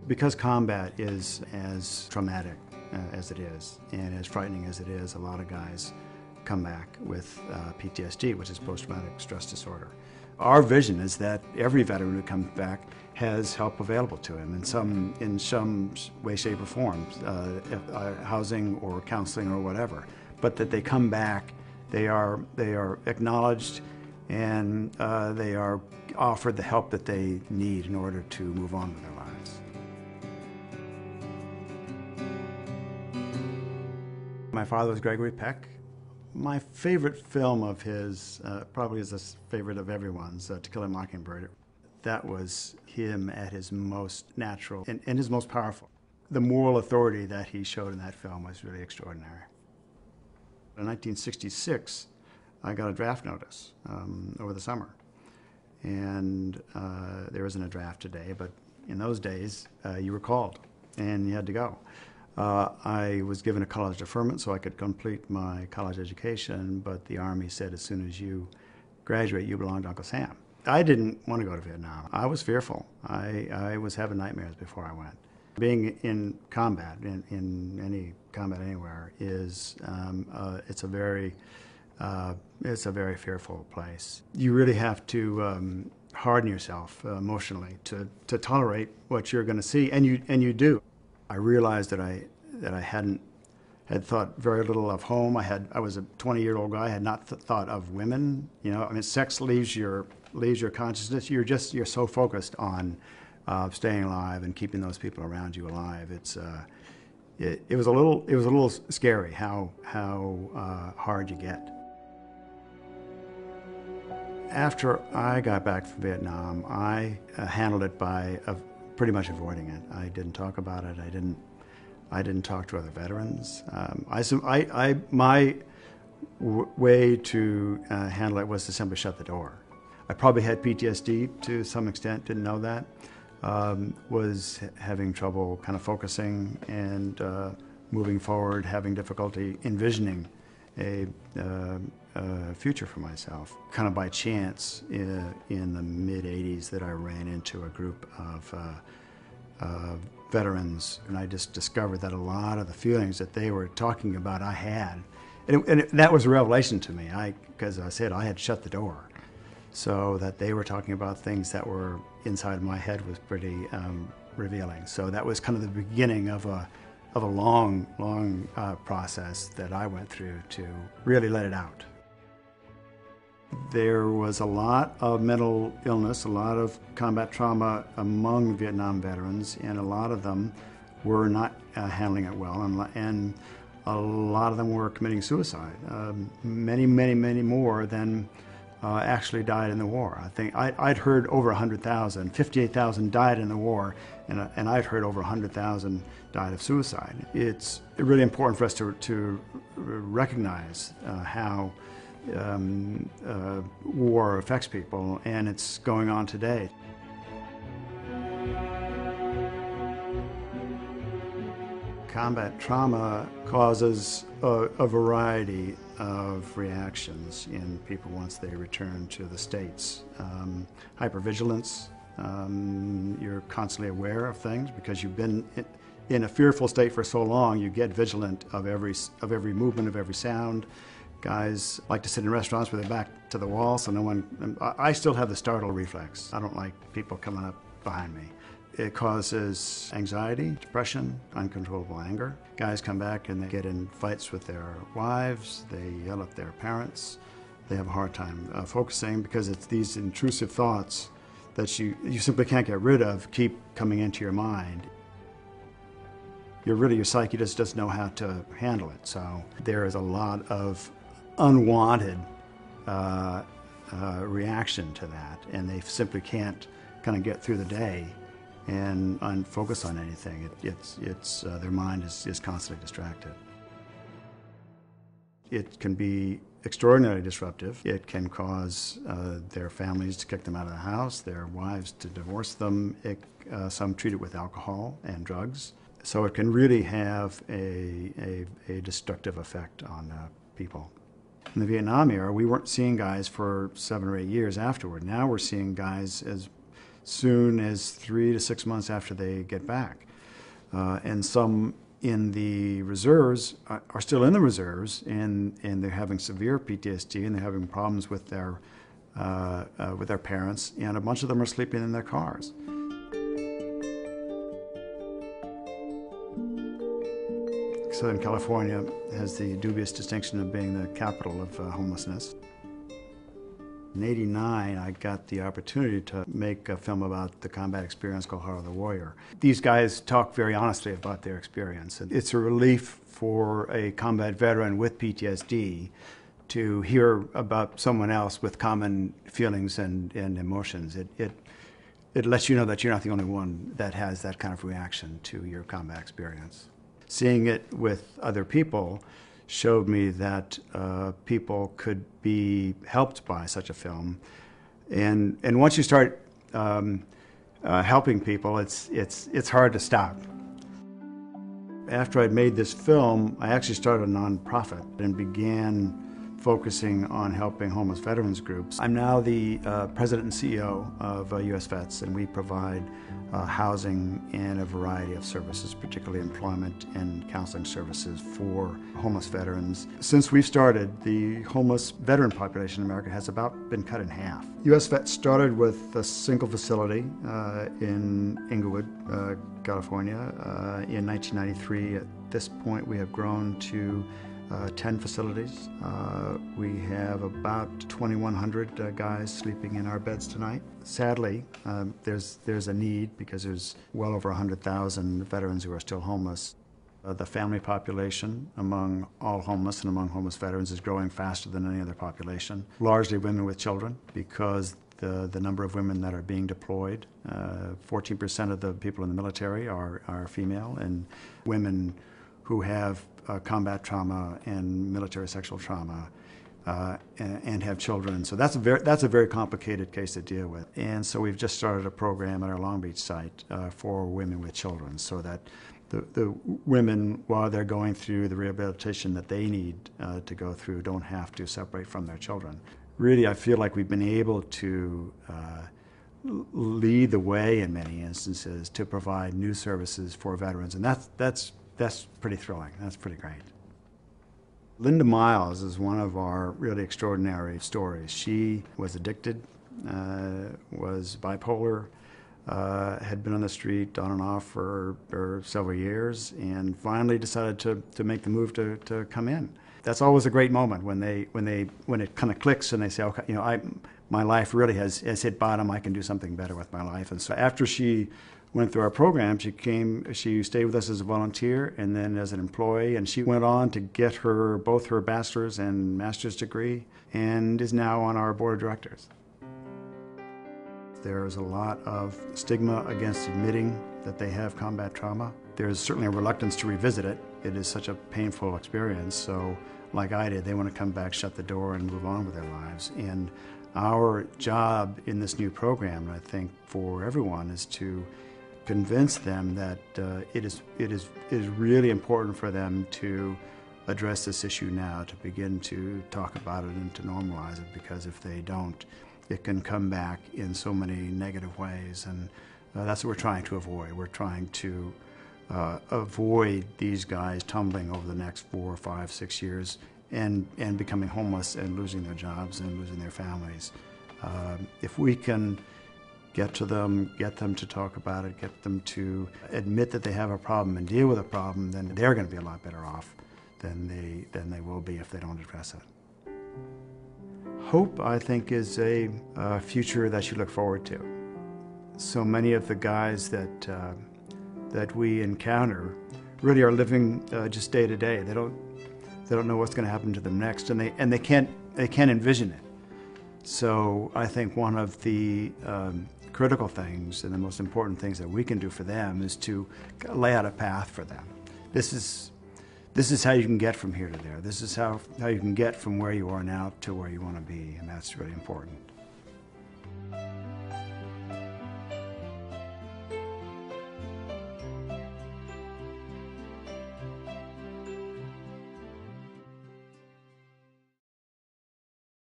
Because combat is as traumatic as it is and as frightening as it is, a lot of guys come back with PTSD, which is post-traumatic stress disorder. Our vision is that every veteran who comes back has help available to him in some way, shape, or form, housing or counseling or whatever. But that they come back, they are acknowledged, and they are offered the help that they need in order to move on with their lives. My father was Gregory Peck. My favorite film of his, probably is a favorite of everyone's, To Kill a Mockingbird. That was him at his most natural and his most powerful. The moral authority that he showed in that film was really extraordinary. In 1966, I got a draft notice over the summer. And there isn't a draft today, but in those days, you were called and you had to go. I was given a college deferment so I could complete my college education, but the Army said as soon as you graduate, you belong to Uncle Sam. I didn't want to go to Vietnam. I was fearful. I was having nightmares before I went. Being in combat, in any combat anywhere, is it's a very fearful place. You really have to harden yourself emotionally to tolerate what you're going to see, and you do. I realized that I had thought very little of home. I was a 20-year-old guy. I had not thought of women. You know, I mean, sex leaves your consciousness. You're so focused on staying alive and keeping those people around you alive. It was a little scary how hard you get. After I got back from Vietnam, I handled it by pretty much avoiding it. I didn't talk about it. I didn't talk to other veterans. My way to handle it was to simply shut the door. I probably had PTSD to some extent, didn't know that. Was having trouble kind of focusing and moving forward, having difficulty envisioning a future for myself. Kind of by chance, in the mid-'80s, that I ran into a group of veterans, and I just discovered that a lot of the feelings that they were talking about I had. And that was a revelation to me, because I said I had shut the door. So that they were talking about things that were inside my head was pretty revealing. So that was kind of the beginning of a long process that I went through to really let it out. There was a lot of mental illness, a lot of combat trauma among Vietnam veterans, and a lot of them were not handling it well, and a lot of them were committing suicide. Many more than actually died in the war. I think I'd heard over 100,000, 58,000 died in the war, and I'd heard over 100,000 died of suicide. It's really important for us to recognize how war affects people, and it's going on today. Combat trauma causes a variety of reactions in people once they return to the States. Hypervigilance, you're constantly aware of things because you've been in a fearful state for so long, you get vigilant of every movement, of every sound. Guys like to sit in restaurants with their back to the wall, so no one, I still have the startle reflex. I don't like people coming up behind me. It causes anxiety, depression, uncontrollable anger. Guys come back and they get in fights with their wives, they yell at their parents, they have a hard time focusing because it's these intrusive thoughts that you simply can't get rid of keep coming into your mind. Your psyche just doesn't know how to handle it, so there is a lot of unwanted reaction to that, and they simply can't kind of get through the day and focus on anything. Their mind is constantly distracted. It can be extraordinarily disruptive. It can cause their families to kick them out of the house, their wives to divorce them. Some treat it with alcohol and drugs. So it can really have a destructive effect on people. In the Vietnam era, we weren't seeing guys for 7 or 8 years afterward. Now we're seeing guys as soon as 3 to 6 months after they get back. And some in the reserves are still in the reserves, and they're having severe PTSD, and they're having problems with their parents, and a bunch of them are sleeping in their cars. Southern California has the dubious distinction of being the capital of homelessness. In '89, I got the opportunity to make a film about the combat experience called Heart of the Warrior. These guys talk very honestly about their experience. It's a relief for a combat veteran with PTSD to hear about someone else with common feelings and emotions. It lets you know that you're not the only one that has that kind of reaction to your combat experience. Seeing it with other people showed me that people could be helped by such a film, and once you start helping people, it's hard to stop. After I'd made this film, I actually started a nonprofit and began focusing on helping homeless veterans groups. I'm now the president and CEO of U.S.VETS, and we provide housing and a variety of services, particularly employment and counseling services for homeless veterans. Since we've started, the homeless veteran population in America has about been cut in half. U.S.VETS started with a single facility in Inglewood, California, in 1993. At this point, we have grown to 10 facilities. We have about 2,100 guys sleeping in our beds tonight. Sadly, there's a need because there's well over 100,000 veterans who are still homeless. The family population among all homeless and among homeless veterans is growing faster than any other population, largely women with children, because the number of women that are being deployed, 14% of the people in the military are female, and women who have combat trauma and military sexual trauma and have children. So that's a very complicated case to deal with. And so we've just started a program at our Long Beach site for women with children, so that the women, while they're going through the rehabilitation that they need to go through, don't have to separate from their children. Really, I feel like we've been able to lead the way in many instances to provide new services for veterans, and that's pretty thrilling. That's pretty great. Linda Miles is one of our really extraordinary stories. She was addicted, was bipolar, had been on the street on and off for several years, and finally decided to make the move to come in. That's always a great moment when it kind of clicks and they say, okay, my life really has hit bottom. I can do something better with my life. And so after she went through our program, she stayed with us as a volunteer and then as an employee, and she went on to get both her bachelor's and master's degree, and is now on our board of directors. There's a lot of stigma against admitting that they have combat trauma. There's certainly a reluctance to revisit it. It is such a painful experience, so like I did, they want to come back, shut the door, and move on with their lives. And our job in this new program, and I think for everyone, is to convince them that it is really important for them to address this issue now, to begin to talk about it and to normalize it, because if they don't, it can come back in so many negative ways, and that's what we're trying to avoid. We're trying to avoid these guys tumbling over the next 4, 5, 6 years and becoming homeless and losing their jobs and losing their families. If we can get to them, get them to talk about it, get them to admit that they have a problem and deal with a problem, then they're going to be a lot better off than they will be if they don't address it. Hope, I think, is a future that you look forward to. So many of the guys that we encounter really are living just day to day. They don't know what's going to happen to them next, and they can't envision it. So I think one of the critical things and the most important things that we can do for them is to lay out a path for them. This is how you can get from here to there. This is how you can get from where you are now to where you want to be, and that's really important.